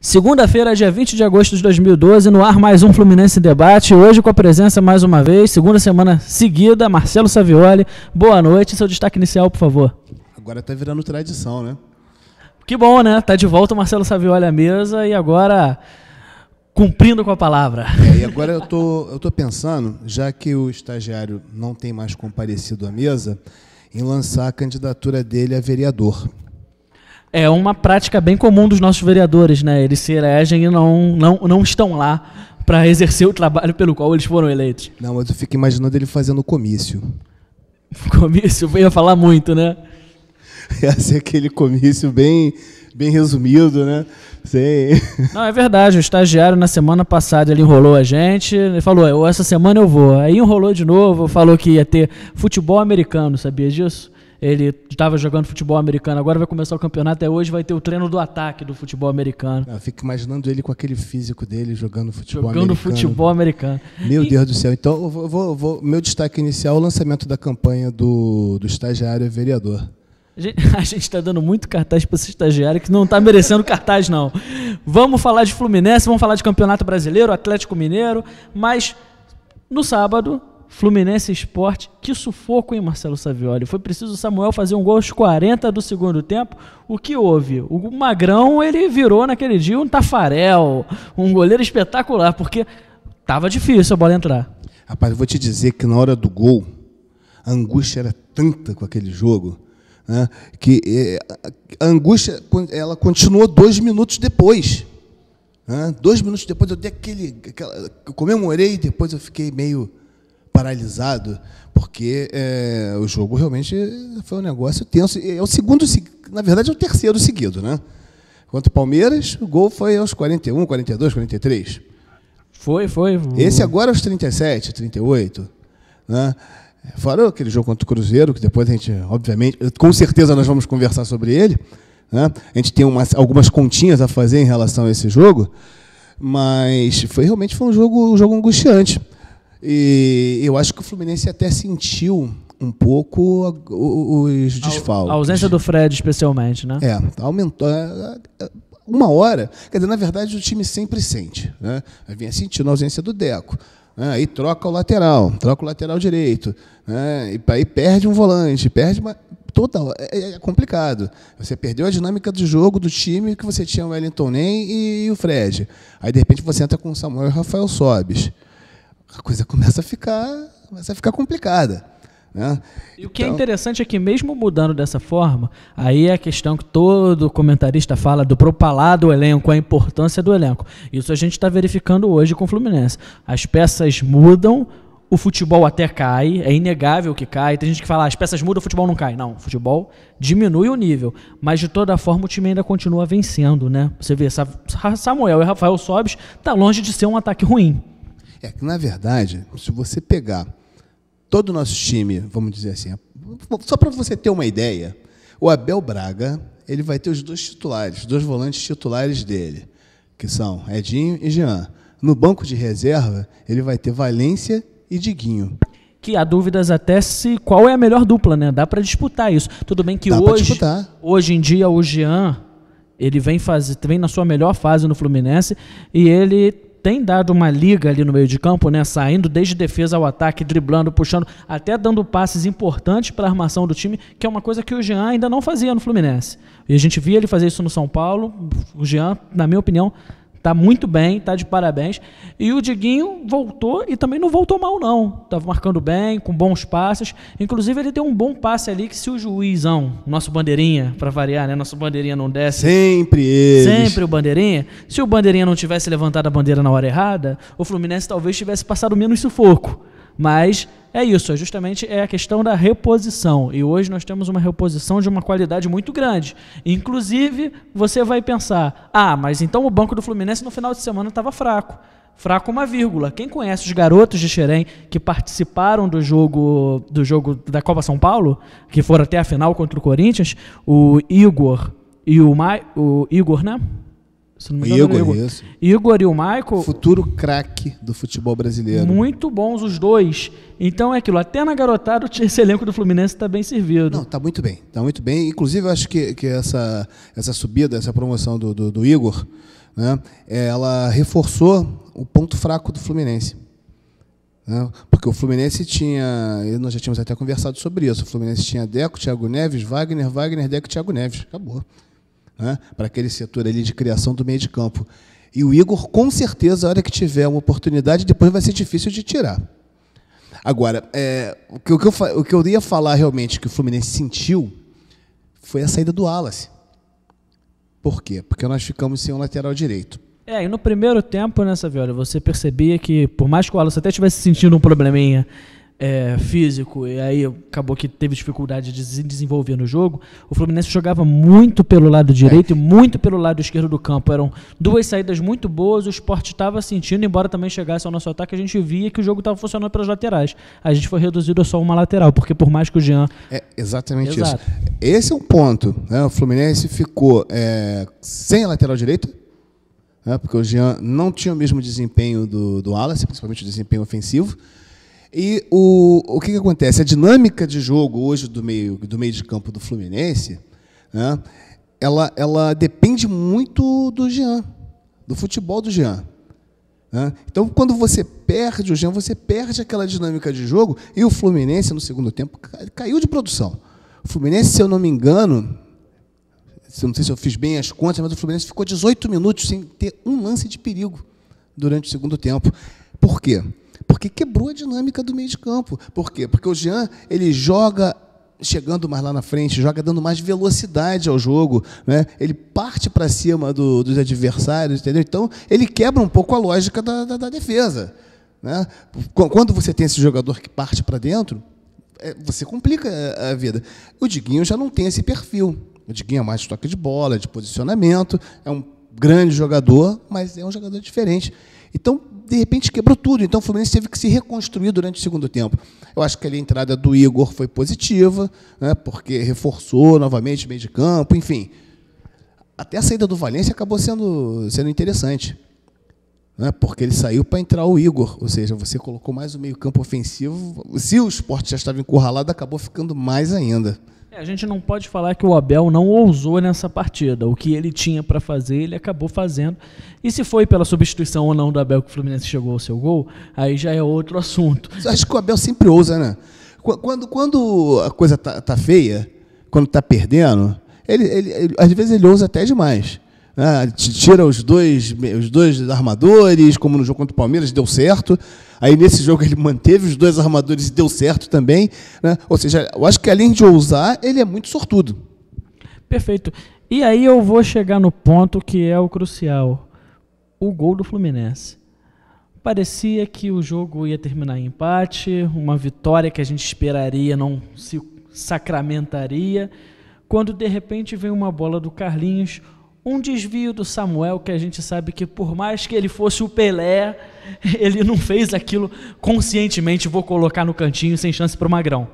Segunda-feira, dia 20 de agosto de 2012, no ar mais um Fluminense Debate, hoje com a presença mais uma vez, segunda semana seguida, Marcelo Savioli. Boa noite, seu destaque inicial, por favor. Agora tá virando tradição, né? Que bom, né? Tá de volta o Marcelo Savioli à mesa e agora cumprindo com a palavra. E agora eu tô pensando, já que o estagiário não tem mais comparecido à mesa, em lançar a candidatura dele a vereador. É uma prática bem comum dos nossos vereadores, né? Eles se elegem e não estão lá para exercer o trabalho pelo qual eles foram eleitos. Não, mas eu fico imaginando ele fazendo comício. Comício, eu ia falar muito, né? Ia ser aquele comício bem resumido, né? Sem... Não, é verdade, o estagiário na semana passada ele enrolou a gente, ele falou, essa semana eu vou. Aí enrolou de novo, falou que ia ter futebol americano, sabia disso? Ele estava jogando futebol americano, agora vai começar o campeonato, até hoje vai ter o treino do ataque do futebol americano. Eu fico imaginando ele com aquele físico dele jogando futebol americano. Meu Deus do céu. Então, meu destaque inicial é o lançamento da campanha do estagiário vereador. A gente está dando muito cartaz para esse estagiário que não está merecendo cartaz, não. Vamos falar de Fluminense, vamos falar de Campeonato Brasileiro, Atlético Mineiro, mas no sábado... Fluminense Sport, que sufoco, hein, Marcelo Savioli? Foi preciso o Samuel fazer um gol aos 40 do segundo tempo. O que houve? O Magrão, ele virou naquele dia um Tafarel, um goleiro espetacular, porque estava difícil a bola entrar. Rapaz, eu vou te dizer que na hora do gol, a angústia era tanta com aquele jogo, né, que a angústia ela continuou 2 minutos depois. 2 minutos depois eu dei eu comemorei e depois eu fiquei meio... paralisado, porque o jogo realmente foi um negócio tenso. É o segundo, na verdade é o terceiro seguido, né? Contra o Palmeiras, o gol foi aos 41, 42, 43. Foi. Esse agora aos 37, 38, né? Fora aquele jogo contra o Cruzeiro, que depois a gente, obviamente, com certeza nós vamos conversar sobre ele, né? A gente tem algumas continhas a fazer em relação a esse jogo, mas realmente foi um jogo angustiante. E eu acho que o Fluminense até sentiu um pouco os desfalques. A ausência do Fred, especialmente, né? Aumentou. Uma hora, quer dizer, na verdade o time sempre sente, né? Vinha sentindo a ausência do Deco. Aí troca o lateral direito, né? E aí perde um volante, é complicado. Você perdeu a dinâmica do jogo, do time, que você tinha o Wellington Nem e o Fred. Aí, de repente, você entra com o Samuel e o Rafael Sobis. A coisa começa a ficar complicada, né? E o que é interessante é que mesmo mudando dessa forma, aí é a questão que todo comentarista fala do propalar do elenco, a importância do elenco. Isso a gente está verificando hoje com o Fluminense. As peças mudam, o futebol até cai, é inegável que cai. Tem gente que fala, as peças mudam, o futebol não cai. Não, o futebol diminui o nível, mas de toda forma o time ainda continua vencendo, né? Você vê, Samuel e Rafael Sobis está longe de ser um ataque ruim. Que, na verdade, se você pegar todo o nosso time, vamos dizer assim, só para você ter uma ideia, o Abel Braga ele vai ter os 2 volantes titulares dele, que são Edinho e Jean. No banco de reserva, ele vai ter Valência e Diguinho. Que há dúvidas até qual é a melhor dupla, né? Dá para disputar isso. Tudo bem que hoje em dia o Jean ele vem na sua melhor fase no Fluminense e ele tem dado uma liga ali no meio de campo, né? Saindo desde defesa ao ataque, driblando, puxando, até dando passes importantes para a armação do time, que é uma coisa que o Jean ainda não fazia no Fluminense. E a gente via ele fazer isso no São Paulo. O Jean, na minha opinião, está muito bem, está de parabéns. E o Diguinho voltou e também não voltou mal, não. Estava marcando bem, com bons passes. Inclusive, ele deu um bom passe ali que se o juizão, nosso bandeirinha, para variar, né? Nosso bandeirinha não desce. Sempre o bandeirinha. Se o bandeirinha não tivesse levantado a bandeira na hora errada, o Fluminense talvez tivesse passado menos sufoco. Mas é isso, justamente a questão da reposição. E hoje nós temos uma reposição de uma qualidade muito grande. Inclusive, você vai pensar, mas então o banco do Fluminense no final de semana estava fraco. Fraco uma vírgula. Quem conhece os garotos de Xerém que participaram do jogo da Copa São Paulo, que foram até a final contra o Corinthians, o Igor e o Igor, né? Se não me engano, Igor e o Maicon. Futuro craque do futebol brasileiro. Muito bons os dois. Então é aquilo, até na garotada esse elenco do Fluminense está bem servido. Não, está muito bem. Inclusive, eu acho que essa subida, essa promoção do Igor, né, ela reforçou o ponto fraco do Fluminense. Né, porque o Fluminense tinha, nós já tínhamos até conversado sobre isso, o Fluminense tinha Deco, Thiago Neves, Wagner, Deco e Thiago Neves. Acabou. Né, para aquele setor ali de criação do meio de campo. E o Igor, com certeza, a hora que tiver uma oportunidade, depois vai ser difícil de tirar. Agora, o que eu ia falar realmente que o Fluminense sentiu foi a saída do Wallace. Por quê? Porque nós ficamos sem um lateral direito. E no primeiro tempo, né, Savioli, você percebia que, por mais que o Wallace até estivesse sentindo um probleminha físico, e aí acabou que teve dificuldade de se desenvolver no jogo, o Fluminense jogava muito pelo lado direito e muito pelo lado esquerdo do campo. Eram duas saídas muito boas, o Sport estava sentindo, embora também chegasse ao nosso ataque, a gente via que o jogo estava funcionando pelas laterais. A gente foi reduzido a só uma lateral, porque por mais que o Jean... Exatamente isso. Esse é um ponto. Né? O Fluminense ficou sem a lateral direita, né? Porque o Jean não tinha o mesmo desempenho do Wallace, principalmente o desempenho ofensivo. E o que acontece? A dinâmica de jogo hoje do meio de campo do Fluminense, né, ela depende muito do Jean, do futebol do Jean. Né? Então, quando você perde o Jean, você perde aquela dinâmica de jogo, e o Fluminense, no segundo tempo, caiu de produção. O Fluminense, se eu não me engano, não sei se eu fiz bem as contas, mas o Fluminense ficou 18 minutos sem ter um lance de perigo durante o segundo tempo. Por quê? Porque quebrou a dinâmica do meio de campo. Por quê? Porque o Jean, ele joga chegando mais lá na frente, joga dando mais velocidade ao jogo, né? Ele parte para cima dos adversários, entendeu? Então, ele quebra um pouco a lógica da defesa. Né? Quando você tem esse jogador que parte para dentro, você complica a vida. O Diguinho já não tem esse perfil. O Diguinho é mais de toque de bola, de posicionamento, é um grande jogador, mas é um jogador diferente. Então, de repente, quebrou tudo. Então, o Fluminense teve que se reconstruir durante o segundo tempo. Eu acho que ali a entrada do Igor foi positiva, né, porque reforçou novamente o meio de campo, enfim. Até a saída do Valencia acabou sendo interessante, né, porque ele saiu para entrar o Igor, ou seja, você colocou mais o meio campo ofensivo. Se o Sport já estava encurralado, acabou ficando mais ainda. A gente não pode falar que o Abel não ousou nessa partida. O que ele tinha para fazer, ele acabou fazendo. E se foi pela substituição ou não do Abel que o Fluminense chegou ao seu gol, aí já é outro assunto. Eu acho que o Abel sempre ousa, né? Quando a coisa tá feia, quando tá perdendo, ele às vezes ele ousa até demais. Né? Tira os dois armadores, como no jogo contra o Palmeiras, deu certo. Aí, nesse jogo, ele manteve os dois armadores e deu certo também. Né? Ou seja, eu acho que, além de ousar, ele é muito sortudo. Perfeito. E aí eu vou chegar no ponto que é o crucial. O gol do Fluminense. Parecia que o jogo ia terminar em empate, uma vitória que a gente esperaria não se sacramentaria, quando, de repente, vem uma bola do Carlinhos, um desvio do Samuel, que a gente sabe que, por mais que ele fosse o Pelé, ele não fez aquilo conscientemente, vou colocar no cantinho sem chance para o Magrão.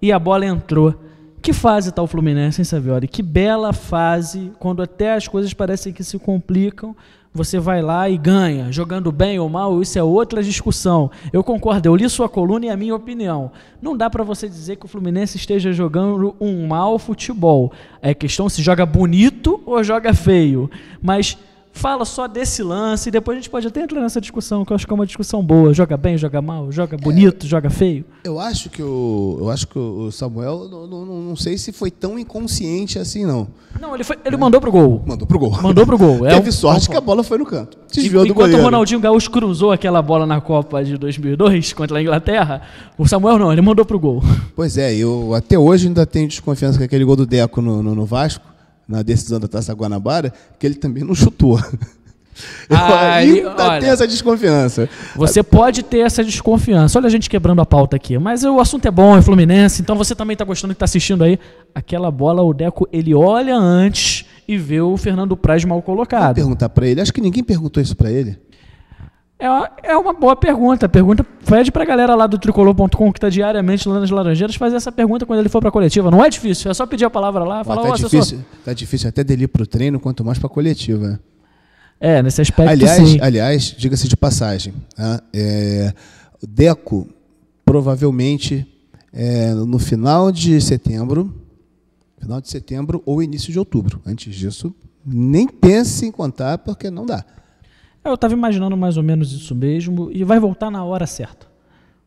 E a bola entrou. Que fase está o Fluminense, hein, Savioli? Que bela fase, quando até as coisas parecem que se complicam, você vai lá e ganha, jogando bem ou mal, isso é outra discussão. Eu concordo, eu li sua coluna e a minha opinião. Não dá para você dizer que o Fluminense esteja jogando um mau futebol. É questão se joga bonito ou joga feio. Mas fala só desse lance e depois a gente pode até entrar nessa discussão, que eu acho que é uma discussão boa. Joga bem, joga mal, joga bonito, joga feio. Eu acho que o Samuel, não sei se foi tão inconsciente assim, não. Não, ele mandou pro gol. Mandou pro gol. Mandou pro gol. Teve sorte que a bola foi no canto. Desviou do goleiro. Enquanto o Ronaldinho Gaúcho cruzou aquela bola na Copa de 2002 contra a Inglaterra, o Samuel não, ele mandou pro gol. Pois é, eu até hoje ainda tenho desconfiança com aquele gol do Deco no Vasco, na decisão da Taça Guanabara, que ele também não chutou. Ainda tem essa desconfiança. Você pode ter essa desconfiança. Olha a gente quebrando a pauta aqui. Mas o assunto é bom, é Fluminense, então você também está gostando que está assistindo aí. Aquela bola, o Deco, ele olha antes e vê o Fernando Praz mal colocado. Vou perguntar para ele. Acho que ninguém perguntou isso para ele. É uma boa pergunta. Pede pra galera lá do Tricolor.com, que está diariamente lá nas Laranjeiras, fazer essa pergunta quando ele for pra coletiva. Não é difícil, é só pedir a palavra lá, falar, tá difícil até dele ir pro treino, quanto mais pra coletiva. Nesse aspecto, sim. Aliás, diga-se de passagem, o Deco, provavelmente, no final de setembro ou início de outubro. Antes disso, Nem pense em contar, porque não dá. Eu estava imaginando mais ou menos isso mesmo, e vai voltar na hora certa.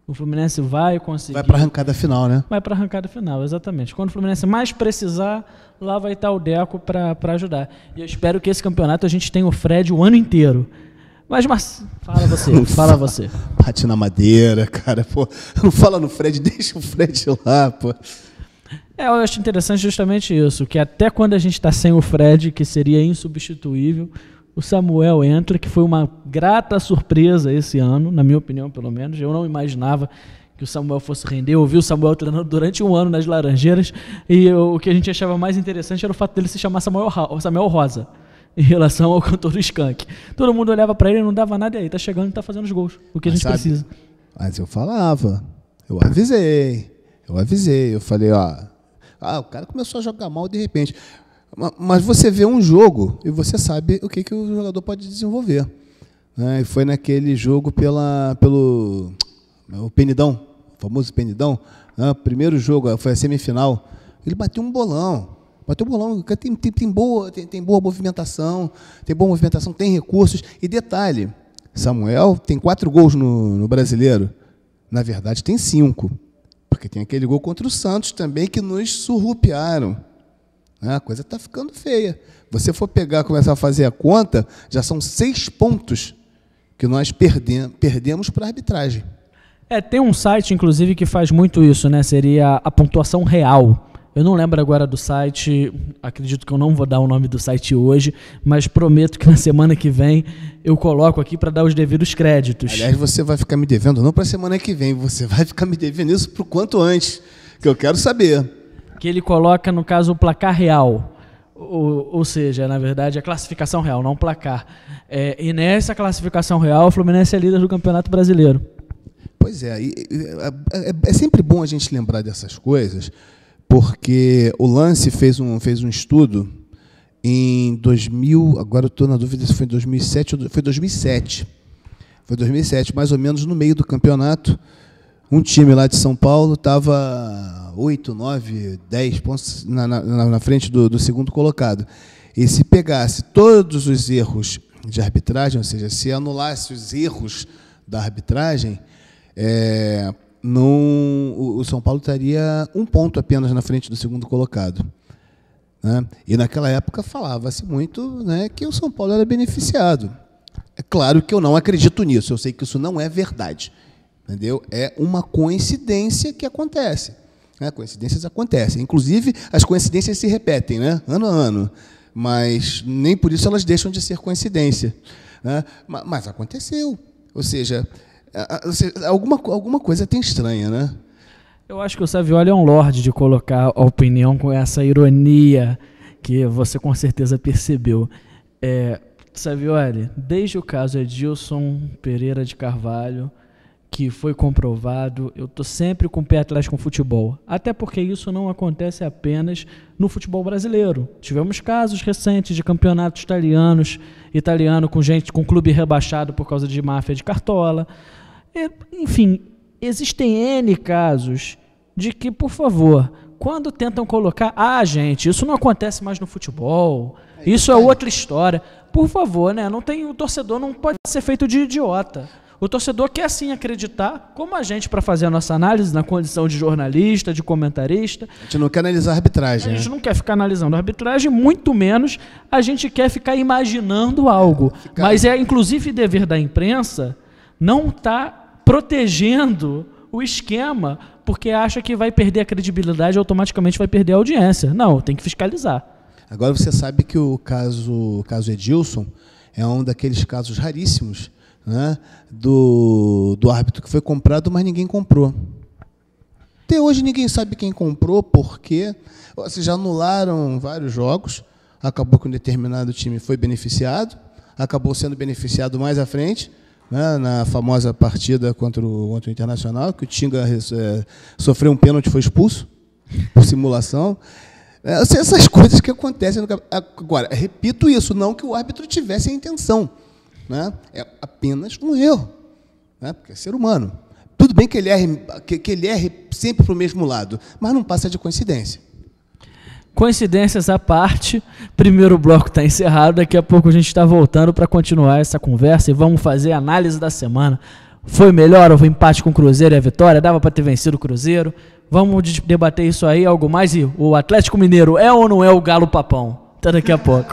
O Fluminense vai conseguir... Vai para a arrancada final, né? Vai para a arrancada final, exatamente. Quando o Fluminense mais precisar, lá vai estar o Deco para ajudar. E eu espero que esse campeonato a gente tenha o Fred o ano inteiro. Mas fala você, fala você. Bate na madeira, cara, pô. Não fala no Fred, deixa o Fred lá, pô. Eu acho interessante justamente isso, que até quando a gente está sem o Fred, que seria insubstituível, o Samuel entra, que foi uma grata surpresa esse ano, na minha opinião, pelo menos. Eu não imaginava que o Samuel fosse render. Eu ouvi o Samuel treinando durante um ano nas Laranjeiras, e o que a gente achava mais interessante era o fato dele se chamar Samuel Rosa, em relação ao cantor do Skank. Todo mundo olhava para ele e não dava nada, e aí tá chegando e tá fazendo os gols, o que a gente precisa. Mas eu falava, eu avisei, eu falei, o cara começou a jogar mal de repente. Mas você vê um jogo e você sabe o que o jogador pode desenvolver. Né? E foi naquele jogo pelo o Penidão, o famoso Penidão. Né? Primeiro jogo, foi a semifinal. Ele bateu um bolão. Tem boa movimentação, tem recursos. E detalhe, Samuel tem 4 gols no Brasileiro. Na verdade, tem 5. Porque tem aquele gol contra o Santos também que nos surrupiaram. A coisa está ficando feia. Você for começar a fazer a conta, já são 6 pontos que nós perdemos para a arbitragem. Tem um site, inclusive, que faz muito isso, né? Seria a pontuação real. Eu não lembro agora do site, acredito que eu não vou dar o nome do site hoje, mas prometo que na semana que vem eu coloco aqui para dar os devidos créditos. Aliás, você vai ficar me devendo, não para a semana que vem, você vai ficar me devendo isso para o quanto antes, que eu quero saber. Que ele coloca, no caso, o placar real, ou seja, na verdade, a classificação real, não o placar. E nessa classificação real, o Fluminense é líder do Campeonato Brasileiro. Pois é sempre bom a gente lembrar dessas coisas, porque o Lance fez um estudo em 2000, agora eu estou na dúvida se foi em 2007 ou foi 2007. Foi 2007, mais ou menos no meio do campeonato. Um time lá de São Paulo estava 8, 9, 10 pontos na frente do segundo colocado. E se pegasse todos os erros de arbitragem, ou seja, se anulasse os erros da arbitragem, o São Paulo estaria 1 ponto apenas na frente do segundo colocado. Né? E naquela época falava-se muito, né, que o São Paulo era beneficiado. É claro que eu não acredito nisso, eu sei que isso não é verdade. Entendeu? É uma coincidência que acontece. Né? Coincidências acontecem. Inclusive, as coincidências se repetem, né? Ano a ano. Mas nem por isso elas deixam de ser coincidência. Né? Mas aconteceu. Ou seja, alguma coisa tem estranha, né? Eu acho que o Savioli é um lorde de colocar a opinião com essa ironia que você com certeza percebeu. Savioli, desde o caso Edilson Pereira de Carvalho, que foi comprovado, eu estou sempre com o pé atrás com o futebol. Até porque isso não acontece apenas no futebol brasileiro. Tivemos casos recentes de campeonatos italiano com clube rebaixado por causa de máfia de cartola. Enfim, existem N casos de que, por favor, quando tentam colocar... gente, isso não acontece mais no futebol, isso é outra história. Por favor, né? O torcedor não pode ser feito de idiota. O torcedor quer sim acreditar, como a gente, para fazer a nossa análise na condição de jornalista, de comentarista. A gente não quer analisar a arbitragem. A gente não quer ficar analisando a arbitragem, muito menos a gente quer ficar imaginando algo. Mas inclusive, dever da imprensa não estar protegendo o esquema porque acha que vai perder a credibilidade e automaticamente vai perder a audiência. Não, tem que fiscalizar. Agora você sabe que o caso Edilson é um daqueles casos raríssimos, né, do árbitro que foi comprado, mas ninguém comprou. Até hoje ninguém sabe quem comprou, porque já anularam vários jogos, acabou que um determinado time foi beneficiado, acabou sendo beneficiado mais à frente, né, na famosa partida contra o Internacional, que o Tinga sofreu um pênalti e foi expulso por simulação. Essas coisas que acontecem. Agora, repito isso, não que o árbitro tivesse a intenção. Né? É apenas um erro, né? Porque é ser humano. Tudo bem que ele erre sempre para o mesmo lado, mas não passa de coincidência. coincidências à parte, primeiro bloco está encerrado, daqui a pouco a gente está voltando para continuar essa conversa e vamos fazer a análise da semana. Foi melhor o empate com o Cruzeiro e a vitória? Dava para ter vencido o Cruzeiro? Vamos debater isso aí, algo mais. E o Atlético Mineiro é ou não é o Galo Papão? Até daqui a pouco.